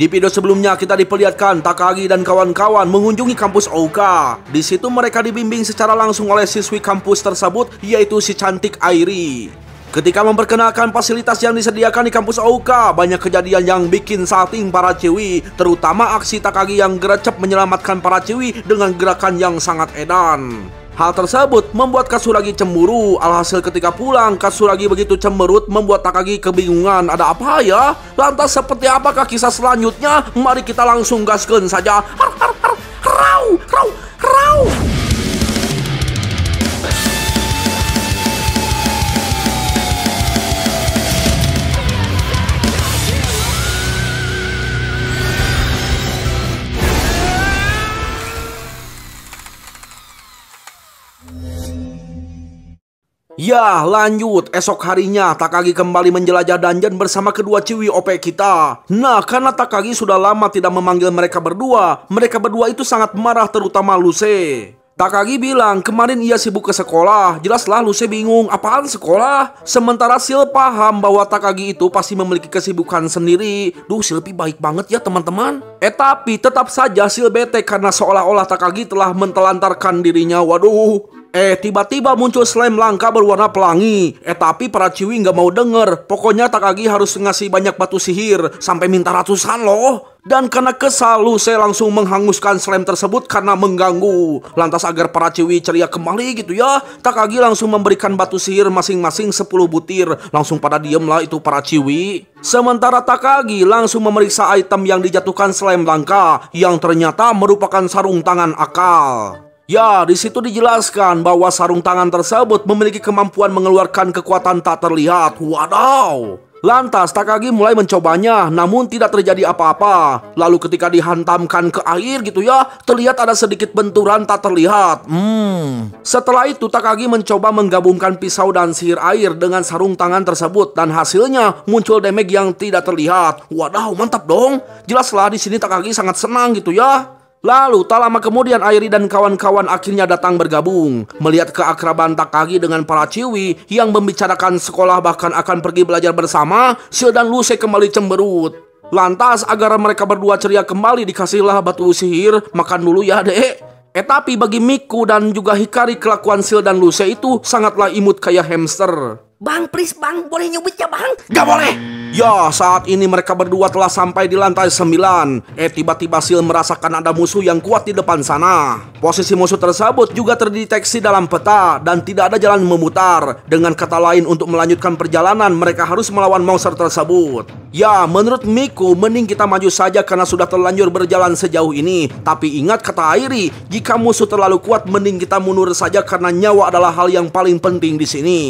Di video sebelumnya kita diperlihatkan Takagi dan kawan-kawan mengunjungi kampus Ouka. Di situ mereka dibimbing secara langsung oleh siswi kampus tersebut, yaitu si cantik Airi. Ketika memperkenalkan fasilitas yang disediakan di kampus Ouka, banyak kejadian yang bikin salting para ciwi, terutama aksi Takagi yang gercep menyelamatkan para ciwi dengan gerakan yang sangat edan. Hal tersebut membuat Katsuragi cemburu. Alhasil ketika pulang, Katsuragi begitu cemberut membuat Takagi kebingungan. Ada apa ya? Lantas seperti apakah kisah selanjutnya? Mari kita langsung gaskeun saja. Rau, rau, rau. Ya, lanjut. Esok harinya Takagi kembali menjelajah dungeon bersama kedua ciwi OP kita. Nah, karena Takagi sudah lama tidak memanggil mereka berdua itu sangat marah, terutama Luce. Takagi bilang kemarin ia sibuk ke sekolah. Jelaslah Luce bingung, apaan sekolah? Sementara Sil paham bahwa Takagi itu pasti memiliki kesibukan sendiri. Duh, Silpi baik banget ya teman-teman. Tapi tetap saja Sil bete karena seolah-olah Takagi telah mentelantarkan dirinya. Waduh. Tiba-tiba muncul slime langka berwarna pelangi. Tapi para ciwi nggak mau denger. Pokoknya Takagi harus ngasih banyak batu sihir, sampai minta ratusan loh. Dan karena kesal, Luce langsung menghanguskan slime tersebut karena mengganggu. Lantas agar para ciwi ceria kembali gitu ya, Takagi langsung memberikan batu sihir masing-masing 10 butir. Langsung pada diem lah itu para ciwi. Sementara Takagi langsung memeriksa item yang dijatuhkan slime langka, yang ternyata merupakan sarung tangan akal. Ya, di situ dijelaskan bahwa sarung tangan tersebut memiliki kemampuan mengeluarkan kekuatan tak terlihat. Wadaw! Lantas Takagi mulai mencobanya, namun tidak terjadi apa-apa. Lalu ketika dihantamkan ke air gitu ya, terlihat ada sedikit benturan tak terlihat. Setelah itu Takagi mencoba menggabungkan pisau dan sihir air dengan sarung tangan tersebut, dan hasilnya muncul damage yang tidak terlihat. Wadaw, mantap dong. Jelaslah di sini Takagi sangat senang gitu ya. Lalu tak lama kemudian Airi dan kawan-kawan akhirnya datang bergabung. Melihat keakraban Takagi dengan para ciwi yang membicarakan sekolah bahkan akan pergi belajar bersama, Sil dan Luce kembali cemberut. Lantas agar mereka berdua ceria kembali dikasihlah batu sihir. Makan dulu ya dek. Tapi bagi Miku dan juga Hikari, kelakuan Sil dan Luce itu sangatlah imut kayak hamster. Bang, please bang, boleh nyubit ya bang? Gak boleh! Ya, saat ini mereka berdua telah sampai di lantai 9. Tiba-tiba Sil merasakan ada musuh yang kuat di depan sana. Posisi musuh tersebut juga terdeteksi dalam peta dan tidak ada jalan memutar. Dengan kata lain, untuk melanjutkan perjalanan mereka harus melawan monster tersebut. Ya, menurut Miku mending kita maju saja karena sudah terlanjur berjalan sejauh ini. Tapi ingat kata Airi, jika musuh terlalu kuat mending kita mundur saja karena nyawa adalah hal yang paling penting di sini.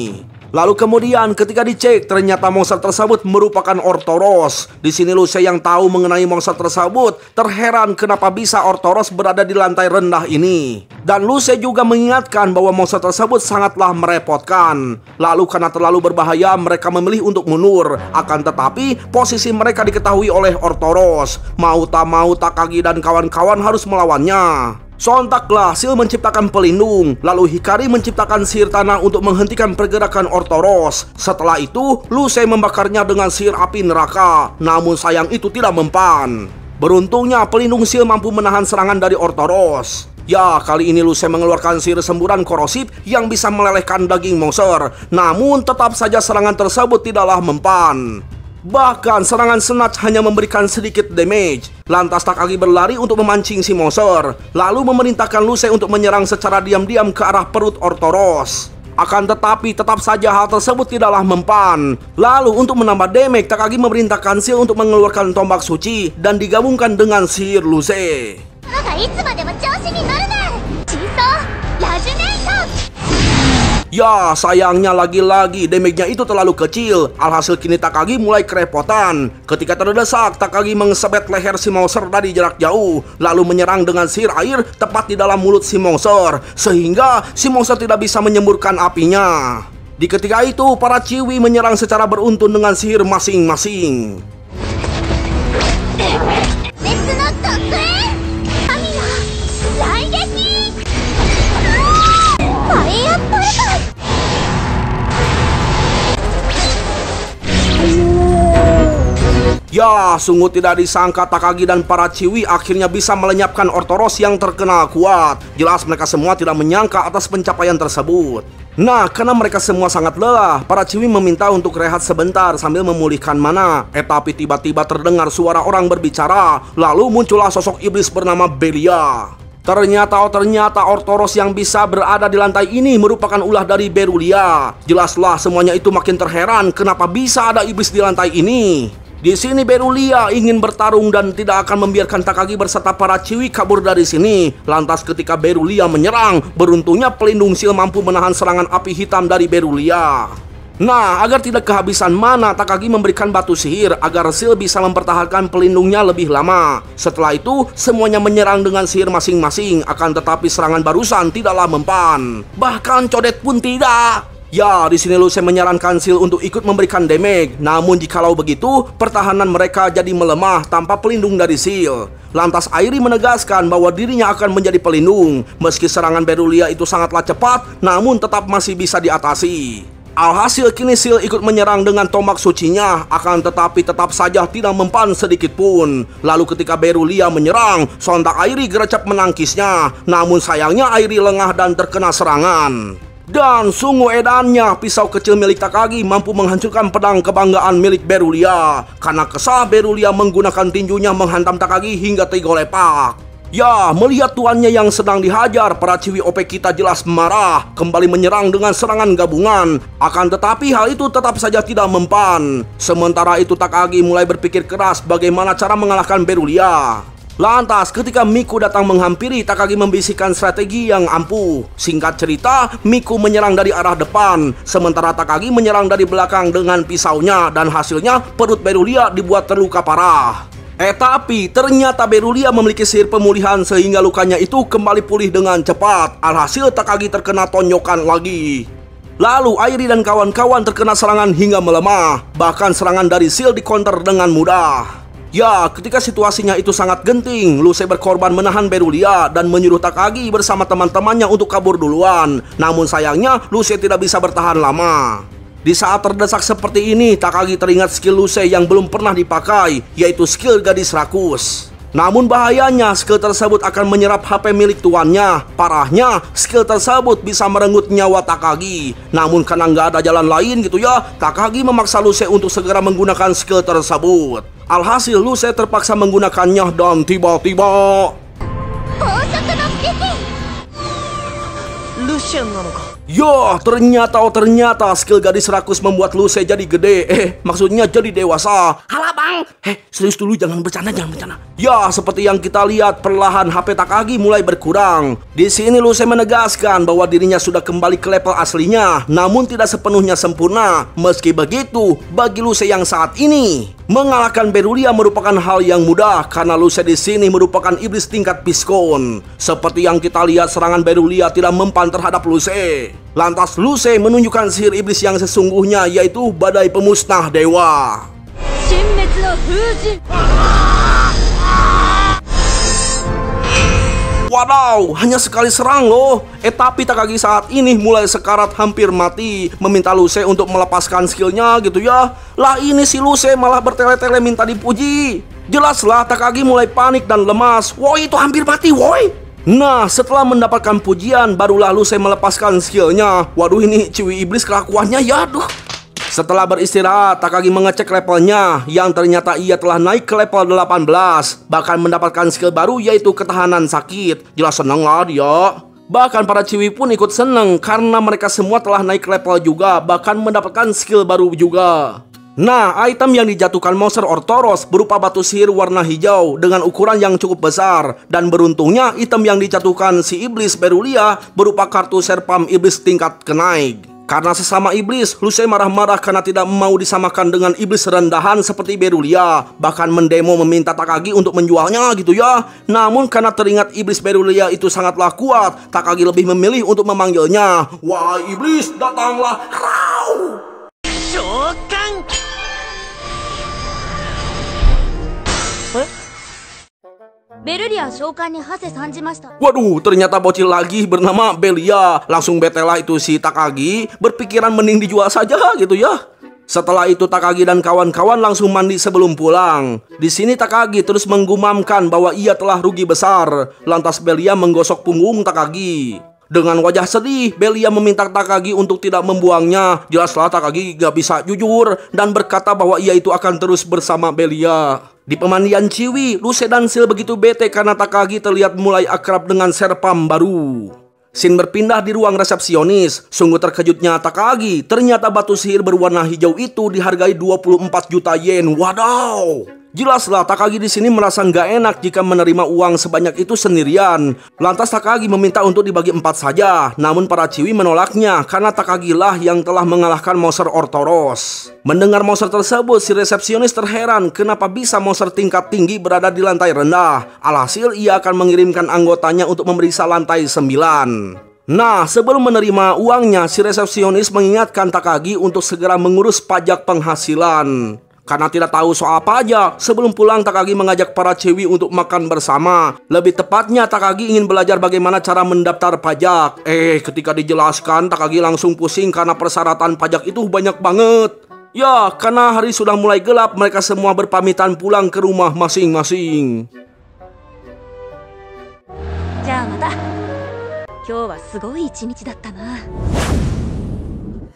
Lalu kemudian ketika dicek, ternyata monster tersebut merupakan Orthoros. Di sini Luce yang tahu mengenai monster tersebut terheran kenapa bisa Orthoros berada di lantai rendah ini. Dan Luce juga mengingatkan bahwa monster tersebut sangatlah merepotkan. Lalu karena terlalu berbahaya mereka memilih untuk mundur. Akan tetapi posisi mereka diketahui oleh Orthoros. Mau tak mau Takagi dan kawan-kawan harus melawannya. Sontaklah Sil menciptakan pelindung, lalu Hikari menciptakan sihir tanah untuk menghentikan pergerakan Orthoros. Setelah itu, Luce membakarnya dengan sihir api neraka, namun sayang itu tidak mempan. Beruntungnya pelindung Sil mampu menahan serangan dari Orthoros. Ya, kali ini Luce mengeluarkan sihir semburan korosif yang bisa melelehkan daging monster. Namun tetap saja serangan tersebut tidaklah mempan. Bahkan serangan Snatch hanya memberikan sedikit damage. Lantas Takagi berlari untuk memancing si monster, lalu memerintahkan Luce untuk menyerang secara diam-diam ke arah perut Orthoros. Akan tetapi tetap saja hal tersebut tidaklah mempan. Lalu untuk menambah damage, Takagi memerintahkan Sil untuk mengeluarkan tombak suci dan digabungkan dengan sihir Luce. Ya, sayangnya lagi-lagi damage-nya itu terlalu kecil. Alhasil kini Takagi mulai kerepotan. Ketika terdesak, Takagi mengesebet leher si monster dari jarak jauh, lalu menyerang dengan sihir air tepat di dalam mulut si monster, sehingga si monster tidak bisa menyemburkan apinya. Di ketika itu, para ciwi menyerang secara beruntun dengan sihir masing-masing. Ya, sungguh tidak disangka Takagi dan para Chiwi akhirnya bisa melenyapkan Ortoros yang terkenal kuat. Jelas mereka semua tidak menyangka atas pencapaian tersebut. Nah, karena mereka semua sangat lelah, para Chiwi meminta untuk rehat sebentar sambil memulihkan mana. Tapi tiba-tiba terdengar suara orang berbicara. Lalu muncullah sosok iblis bernama Belia. Ternyata Ortoros yang bisa berada di lantai ini merupakan ulah dari Berulia. Jelaslah semuanya itu makin terheran kenapa bisa ada iblis di lantai ini. Di sini Berulia ingin bertarung dan tidak akan membiarkan Takagi berserta para Chiwi kabur dari sini. Lantas ketika Berulia menyerang, beruntungnya pelindung sil mampu menahan serangan api hitam dari Berulia. Nah, agar tidak kehabisan mana, Takagi memberikan batu sihir agar sil bisa mempertahankan pelindungnya lebih lama. Setelah itu, semuanya menyerang dengan sihir masing-masing, akan tetapi serangan barusan tidaklah mempan. Bahkan codet pun tidak. Ya, di sini Lusei menyarankan sil untuk ikut memberikan damage. Namun jikalau begitu, pertahanan mereka jadi melemah tanpa pelindung dari sil. Lantas Airi menegaskan bahwa dirinya akan menjadi pelindung. Meski serangan Berulia itu sangatlah cepat, namun tetap masih bisa diatasi. Alhasil kini sil ikut menyerang dengan tombak sucinya, akan tetapi tetap saja tidak mempan sedikit pun. Lalu ketika Berulia menyerang, sontak Airi gercep menangkisnya. Namun sayangnya Airi lengah dan terkena serangan. Dan sungguh edannya, pisau kecil milik Takagi mampu menghancurkan pedang kebanggaan milik Berulia. Karena kesal, Berulia menggunakan tinjunya menghantam Takagi hingga tergelepak. Ya, melihat tuannya yang sedang dihajar, para Chiwi OP kita jelas marah, kembali menyerang dengan serangan gabungan. Akan tetapi hal itu tetap saja tidak mempan. Sementara itu Takagi mulai berpikir keras bagaimana cara mengalahkan Berulia. Lantas ketika Miku datang menghampiri, Takagi membisikkan strategi yang ampuh. Singkat cerita, Miku menyerang dari arah depan, sementara Takagi menyerang dari belakang dengan pisaunya, dan hasilnya perut Berulia dibuat terluka parah. Tapi ternyata Berulia memiliki sihir pemulihan sehingga lukanya itu kembali pulih dengan cepat. Alhasil Takagi terkena tonjokan lagi. Lalu Airi dan kawan-kawan terkena serangan hingga melemah. Bahkan serangan dari sil dikonter dengan mudah. Ya, ketika situasinya itu sangat genting, Lusei berkorban menahan Berulia dan menyuruh Takagi bersama teman-temannya untuk kabur duluan. Namun sayangnya, Lusei tidak bisa bertahan lama. Di saat terdesak seperti ini, Takagi teringat skill Lusei yang belum pernah dipakai, yaitu skill gadis rakus. Namun bahayanya, skill tersebut akan menyerap HP milik tuannya. Parahnya, skill tersebut bisa merenggut nyawa Takagi. Namun karena nggak ada jalan lain gitu ya, Takagi memaksa Lusei untuk segera menggunakan skill tersebut. Alhasil Lusei terpaksa menggunakannya dan tiba-tiba... Ya, ternyata skill gadis rakus membuat Lusei jadi gede. Maksudnya jadi dewasa. Halah bang. Serius dulu, jangan bercanda. Ya, seperti yang kita lihat, perlahan HP Takagi mulai berkurang. Di sini Lusei menegaskan bahwa dirinya sudah kembali ke level aslinya, namun tidak sepenuhnya sempurna. Meski begitu, bagi Lusei yang saat ini, mengalahkan Berulia merupakan hal yang mudah karena Lusei di sini merupakan iblis tingkat Piskon. Seperti yang kita lihat, serangan Berulia tidak mempan terhadap Lusei. Lantas Lusei menunjukkan sihir iblis yang sesungguhnya, yaitu badai pemusnah dewa. Wadaw, hanya sekali serang loh. Tapi Takagi saat ini mulai sekarat hampir mati, meminta Lusei untuk melepaskan skillnya gitu ya. Lah ini si Lusei malah bertele-tele minta dipuji. Jelaslah Takagi mulai panik dan lemas. Woi, itu hampir mati woi. Nah, setelah mendapatkan pujian, barulah Lusei melepaskan skillnya. Waduh, ini Chiwi iblis kelakuannya ya, aduh. Setelah beristirahat, Takagi mengecek levelnya, yang ternyata ia telah naik ke level 18. Bahkan mendapatkan skill baru, yaitu ketahanan sakit. Jelas seneng lah dia. Bahkan para Chiwi pun ikut seneng, karena mereka semua telah naik level juga, bahkan mendapatkan skill baru juga. Nah, item yang dijatuhkan monster Ortoros berupa batu sihir warna hijau dengan ukuran yang cukup besar. Dan beruntungnya item yang dijatuhkan si iblis Berulia berupa kartu serpam iblis tingkat kenaik. Karena sesama iblis, Lusei marah-marah karena tidak mau disamakan dengan iblis rendahan seperti Berulia. Bahkan mendemo meminta Takagi untuk menjualnya gitu ya. Namun karena teringat iblis Berulia itu sangatlah kuat, Takagi lebih memilih untuk memanggilnya. Wah iblis, datanglah. Rau! Shokan! Waduh, ternyata bocil lagi bernama Belia. Langsung bete lah itu si Takagi, berpikiran mending dijual saja gitu ya. Setelah itu Takagi dan kawan-kawan langsung mandi sebelum pulang. Di sini Takagi terus menggumamkan bahwa ia telah rugi besar. Lantas Belia menggosok punggung Takagi. Dengan wajah sedih, Belia meminta Takagi untuk tidak membuangnya. Jelaslah Takagi gak bisa jujur dan berkata bahwa ia itu akan terus bersama Belia. Di pemandian Chiwi, Luse dan Sil begitu bete karena Takagi terlihat mulai akrab dengan serpam baru. Shin berpindah di ruang resepsionis. Sungguh terkejutnya Takagi. Ternyata batu sihir berwarna hijau itu dihargai 24 juta yen. Wadaw! Jelaslah Takagi di sini merasa nggak enak jika menerima uang sebanyak itu sendirian. Lantas Takagi meminta untuk dibagi 4 saja. Namun para Chiwi menolaknya karena Takagi lah yang telah mengalahkan monster Ortoros. Mendengar monster tersebut, si resepsionis terheran kenapa bisa monster tingkat tinggi berada di lantai rendah. Alhasil ia akan mengirimkan anggotanya untuk memeriksa lantai 9. Nah, sebelum menerima uangnya, si resepsionis mengingatkan Takagi untuk segera mengurus pajak penghasilan. Karena tidak tahu soal pajak, sebelum pulang Takagi mengajak para Chiwi untuk makan bersama. Lebih tepatnya Takagi ingin belajar bagaimana cara mendaftar pajak. Ketika dijelaskan, Takagi langsung pusing karena persyaratan pajak itu banyak banget. Ya, karena hari sudah mulai gelap, mereka semua berpamitan pulang ke rumah masing-masing.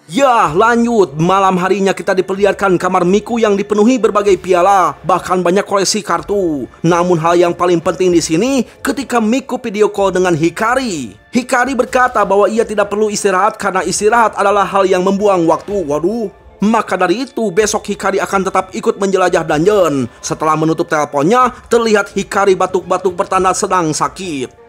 Ya, lanjut. Malam harinya kita diperlihatkan kamar Miku yang dipenuhi berbagai piala, bahkan banyak koleksi kartu. Namun hal yang paling penting di sini ketika Miku video call dengan Hikari. Hikari berkata bahwa ia tidak perlu istirahat karena istirahat adalah hal yang membuang waktu. Waduh. Maka dari itu besok Hikari akan tetap ikut menjelajah dungeon. Setelah menutup teleponnya, terlihat Hikari batuk-batuk bertanda sedang sakit.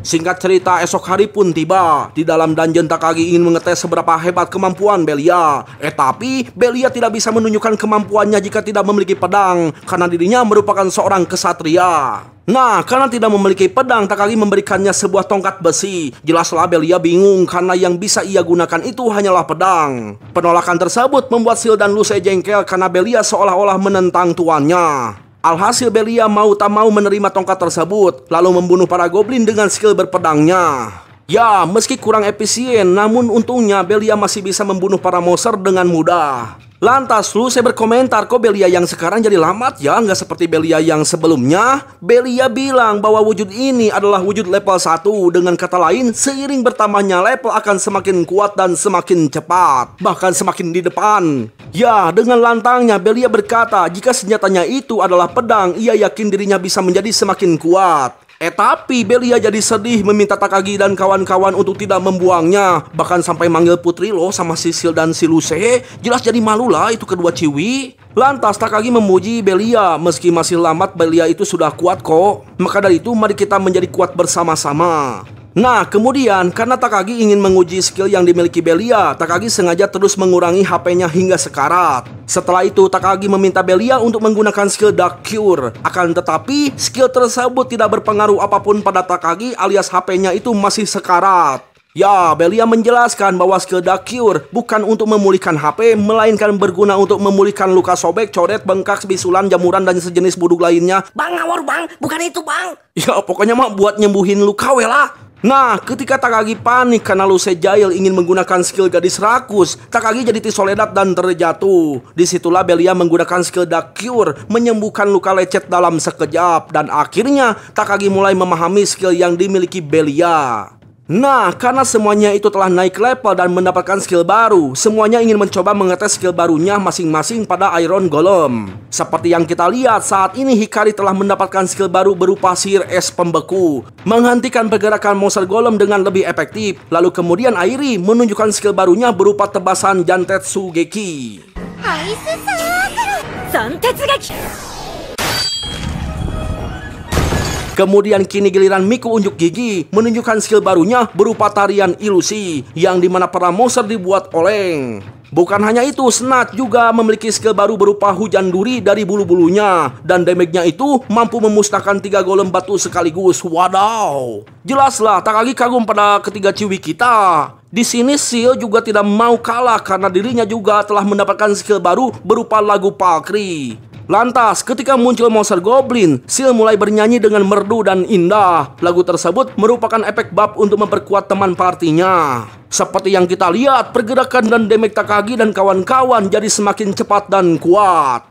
Singkat cerita, esok hari pun tiba. Di dalam dungeon Takagi ingin mengetes seberapa hebat kemampuan Belia. Tapi Belia tidak bisa menunjukkan kemampuannya jika tidak memiliki pedang, karena dirinya merupakan seorang kesatria. Nah, karena tidak memiliki pedang, Takagi memberikannya sebuah tongkat besi. Jelaslah Belia bingung karena yang bisa ia gunakan itu hanyalah pedang. Penolakan tersebut membuat Sil dan Luse jengkel karena Belia seolah-olah menentang tuannya. Alhasil Belia mau tak mau menerima tongkat tersebut, lalu membunuh para goblin dengan skill berpedangnya. Ya, meski kurang efisien, namun untungnya Belia masih bisa membunuh para monster dengan mudah. Lantas Luse berkomentar, kok Belia yang sekarang jadi lambat ya, nggak seperti Belia yang sebelumnya. Belia bilang bahwa wujud ini adalah wujud level 1. Dengan kata lain, seiring bertambahnya level akan semakin kuat dan semakin cepat, bahkan semakin di depan. Ya, dengan lantangnya Belia berkata jika senjatanya itu adalah pedang, ia yakin dirinya bisa menjadi semakin kuat. Tapi Belia jadi sedih meminta Takagi dan kawan-kawan untuk tidak membuangnya. Bahkan sampai manggil putri loh sama Sisil dan si Luse. Jelas jadi malu lah itu kedua Chiwi. Lantas Takagi memuji Belia. Meski masih lambat, Belia itu sudah kuat kok. Maka dari itu mari kita menjadi kuat bersama-sama. Nah, kemudian karena Takagi ingin menguji skill yang dimiliki Belia, Takagi sengaja terus mengurangi HP-nya hingga sekarat. Setelah itu Takagi meminta Belia untuk menggunakan skill Dark Cure. Akan tetapi skill tersebut tidak berpengaruh apapun pada Takagi alias HP-nya itu masih sekarat. Ya, Belia menjelaskan bahwa skill Dark Cure bukan untuk memulihkan HP, melainkan berguna untuk memulihkan luka sobek, coret, bengkak, bisulan, jamuran, dan sejenis buduk lainnya. Bang, ngawur bang, bukan itu bang. Ya, pokoknya mah buat nyembuhin luka lah. Nah, ketika Takagi panik karena Luse jahil ingin menggunakan skill gadis rakus, Takagi jadi tisoledat dan terjatuh. Disitulah Belia menggunakan skill Dark Cure, menyembuhkan luka lecet dalam sekejap. Dan akhirnya Takagi mulai memahami skill yang dimiliki Belia. Nah, karena semuanya itu telah naik level dan mendapatkan skill baru, semuanya ingin mencoba mengetes skill barunya masing-masing pada Iron Golem. Seperti yang kita lihat, saat ini Hikari telah mendapatkan skill baru berupa sihir es pembeku, menghentikan pergerakan monster golem dengan lebih efektif. Lalu kemudian Airi menunjukkan skill barunya berupa tebasan Jantetsu Geki. Kemudian kini giliran Miku unjuk gigi menunjukkan skill barunya berupa tarian ilusi, yang dimana para monster dibuat oleng. Bukan hanya itu, Snat juga memiliki skill baru berupa hujan duri dari bulu-bulunya, dan damage-nya itu mampu memusnahkan 3 golem batu sekaligus. Wadaw! Jelaslah Takagi kagum pada ketiga Chiwi kita. Di sini Sil juga tidak mau kalah karena dirinya juga telah mendapatkan skill baru berupa lagu Palkri. Lantas ketika muncul monster goblin, Seal mulai bernyanyi dengan merdu dan indah. Lagu tersebut merupakan efek buff untuk memperkuat teman partinya. Seperti yang kita lihat, pergerakan dan damage Takagi dan kawan-kawan jadi semakin cepat dan kuat.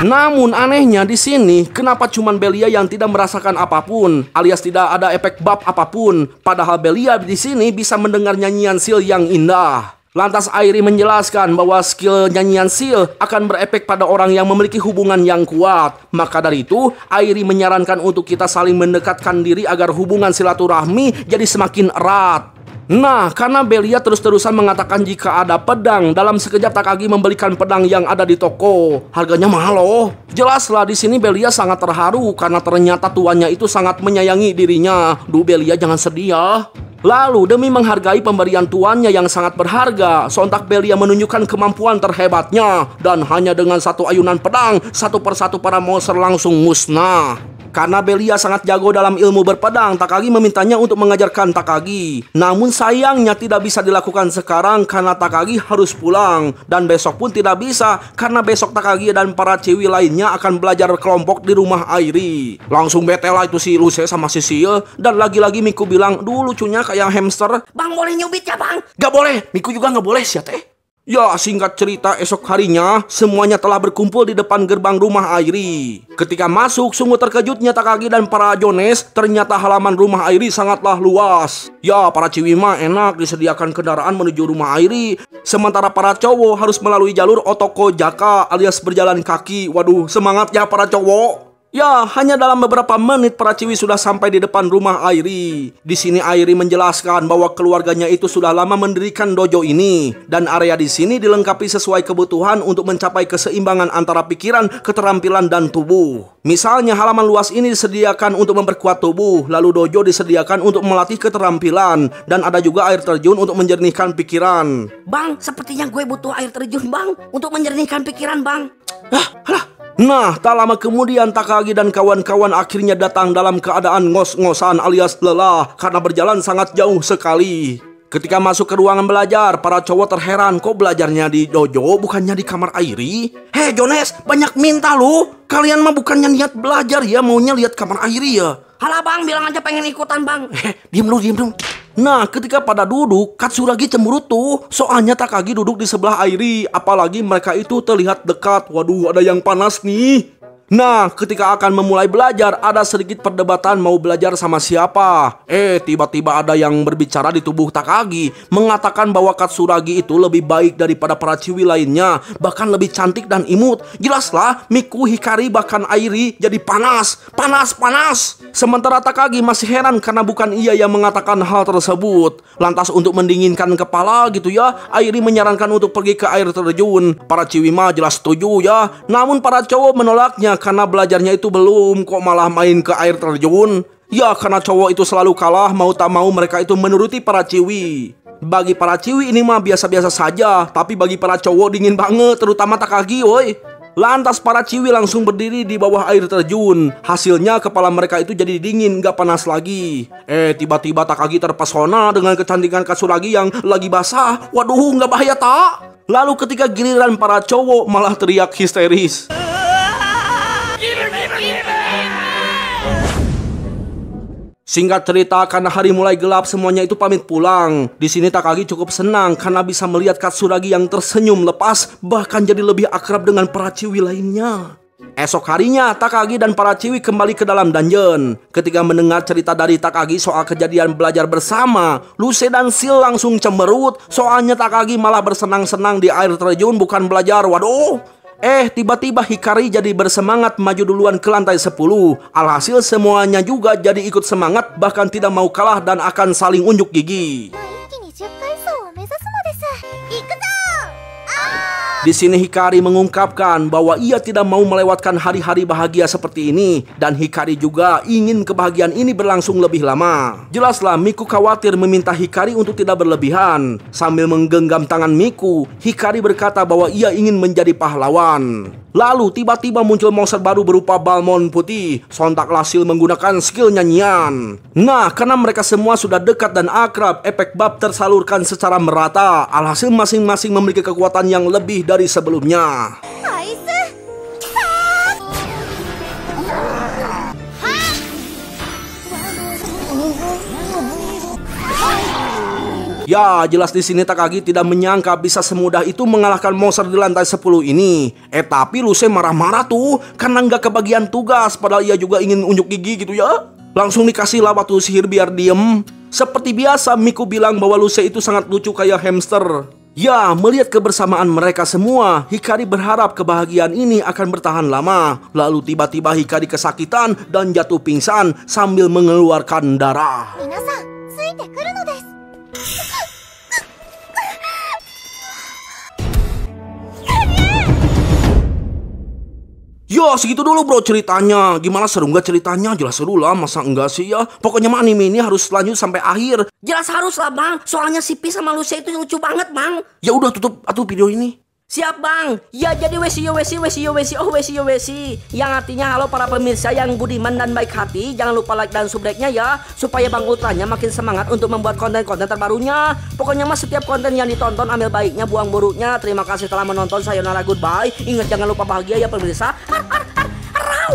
Namun anehnya di sini, kenapa cuman Belia yang tidak merasakan apapun, alias tidak ada efek buff apapun, padahal Belia di sini bisa mendengar nyanyian Seal yang indah. Lantas Airi menjelaskan bahwa skill nyanyian Seal akan berefek pada orang yang memiliki hubungan yang kuat. Maka dari itu, Airi menyarankan untuk kita saling mendekatkan diri agar hubungan silaturahmi jadi semakin erat. Nah, karena Belia terus-terusan mengatakan jika ada pedang, dalam sekejap Takagi membelikan pedang yang ada di toko. Harganya mahal loh. Jelaslah di sini Belia sangat terharu karena ternyata tuannya itu sangat menyayangi dirinya. Duh Belia, jangan sedih ya. Lalu demi menghargai pemberian tuannya yang sangat berharga, sontak Belia menunjukkan kemampuan terhebatnya. Dan hanya dengan satu ayunan pedang, satu persatu para monster langsung musnah. Karena Belia sangat jago dalam ilmu berpedang, Takagi memintanya untuk mengajarkan Takagi. Namun sayangnya tidak bisa dilakukan sekarang karena Takagi harus pulang. Dan besok pun tidak bisa karena besok Takagi dan para ciwi lainnya akan belajar kelompok di rumah Airi. Langsung bete lah itu si Luce sama si Seal. Dan lagi-lagi Miku bilang, duh lucunya kayak hamster. Bang, boleh nyubit ya bang? Gak boleh, Miku juga gak boleh sih ya teh. Ya, singkat cerita, esok harinya semuanya telah berkumpul di depan gerbang rumah Airi. Ketika masuk, sungguh terkejutnya Takagi dan para Jones. Ternyata halaman rumah Airi sangatlah luas. Ya, para ciwi mah enak disediakan kendaraan menuju rumah Airi. Sementara para cowok harus melalui jalur Otoko Jaka alias berjalan kaki. Waduh, semangat ya para cowok. Ya, hanya dalam beberapa menit para ciwi sudah sampai di depan rumah Airi. Di sini Airi menjelaskan bahwa keluarganya itu sudah lama mendirikan dojo ini dan area di sini dilengkapi sesuai kebutuhan untuk mencapai keseimbangan antara pikiran, keterampilan dan tubuh. Misalnya halaman luas ini disediakan untuk memperkuat tubuh, lalu dojo disediakan untuk melatih keterampilan dan ada juga air terjun untuk menjernihkan pikiran. Bang, sepertinya gue butuh air terjun bang untuk menjernihkan pikiran bang. Nah, tak lama kemudian Takagi dan kawan-kawan akhirnya datang dalam keadaan ngos-ngosan alias lelah karena berjalan sangat jauh sekali. Ketika masuk ke ruangan belajar, para cowok terheran kok belajarnya di dojo bukannya di kamar Airi. Hei Jones, banyak minta lu. Kalian mah bukannya niat belajar ya, maunya lihat kamar Airi ya. Halah bang, bilang aja pengen ikutan bang. Diam dulu. Nah, ketika pada duduk, Katsuragi cemberut tuh. Soalnya Takagi duduk di sebelah Airi. Apalagi mereka itu terlihat dekat. Waduh, ada yang panas nih. Nah, ketika akan memulai belajar, ada sedikit perdebatan mau belajar sama siapa. Tiba-tiba ada yang berbicara di tubuh Takagi, mengatakan bahwa Katsuragi itu lebih baik daripada para ciwi lainnya, bahkan lebih cantik dan imut. Jelaslah, Miku, Hikari, bahkan Airi jadi panas. Sementara Takagi masih heran karena bukan ia yang mengatakan hal tersebut. Lantas untuk mendinginkan kepala gitu ya, Airi menyarankan untuk pergi ke air terjun. Para ciwi mah jelas setuju ya, namun para cowok menolaknya karena belajarnya itu belum, kok malah main ke air terjun. Ya, karena cowok itu selalu kalah, mau tak mau mereka itu menuruti para ciwi. Bagi para ciwi ini mah biasa-biasa saja, tapi bagi para cowok dingin banget, terutama Takagi woi. Lantas para ciwi langsung berdiri di bawah air terjun. Hasilnya kepala mereka itu jadi dingin, gak panas lagi. Tiba-tiba Takagi terpesona dengan kecantikan Katsuragi yang lagi basah. Waduh, gak bahaya tak? Lalu ketika giliran para cowok malah teriak histeris. Singkat cerita, karena hari mulai gelap, semuanya itu pamit pulang. Di sini Takagi cukup senang karena bisa melihat Katsuragi yang tersenyum lepas, bahkan jadi lebih akrab dengan para ciwi lainnya. Esok harinya, Takagi dan para ciwi kembali ke dalam dungeon. Ketika mendengar cerita dari Takagi soal kejadian belajar bersama, Luce dan Seal langsung cemberut. Soalnya Takagi malah bersenang-senang di air terjun bukan belajar. Waduh. Tiba-tiba Hikari jadi bersemangat maju duluan ke lantai 10. Alhasil semuanya juga jadi ikut semangat, bahkan tidak mau kalah dan akan saling unjuk gigi. Di sini Hikari mengungkapkan bahwa ia tidak mau melewatkan hari-hari bahagia seperti ini, dan Hikari juga ingin kebahagiaan ini berlangsung lebih lama. Jelaslah Miku khawatir meminta Hikari untuk tidak berlebihan. Sambil menggenggam tangan Miku, Hikari berkata bahwa ia ingin menjadi pahlawan. Lalu tiba-tiba muncul monster baru berupa balmon putih. Sontak Lasil menggunakan skill nyanyian. Nah, karena mereka semua sudah dekat dan akrab, efek buff tersalurkan secara merata. Alhasil masing-masing memiliki kekuatan yang lebih dari sebelumnya. Ya, jelas di sini Takagi tidak menyangka bisa semudah itu mengalahkan monster di lantai 10 ini. Tapi Lucy marah-marah tuh karena nggak kebagian tugas, padahal ia juga ingin unjuk gigi gitu ya. Langsung dikasih lah batu sihir biar diem. Seperti biasa, Miku bilang bahwa Lucy itu sangat lucu kayak hamster. Ya, melihat kebersamaan mereka semua, Hikari berharap kebahagiaan ini akan bertahan lama. Lalu tiba-tiba Hikari kesakitan dan jatuh pingsan sambil mengeluarkan darah. Ya segitu dulu bro ceritanya. Gimana, seru nggak ceritanya? Jelas seru lah, masa enggak sih ya? Pokoknya mah anime ini harus lanjut sampai akhir. Jelas harus lah bang, soalnya si Pi sama Lucy itu lucu banget bang. Ya udah tutup atuh video ini. Siap bang, ya jadi wesi. Yang artinya halo para pemirsa yang budiman dan baik hati. Jangan lupa like dan subscribe-nya ya, supaya Bang Ultranya makin semangat untuk membuat konten-konten terbarunya. Pokoknya mas setiap konten yang ditonton ambil baiknya, buang buruknya. Terima kasih telah menonton, sayonara, goodbye. Ingat jangan lupa bahagia ya pemirsa. Rau.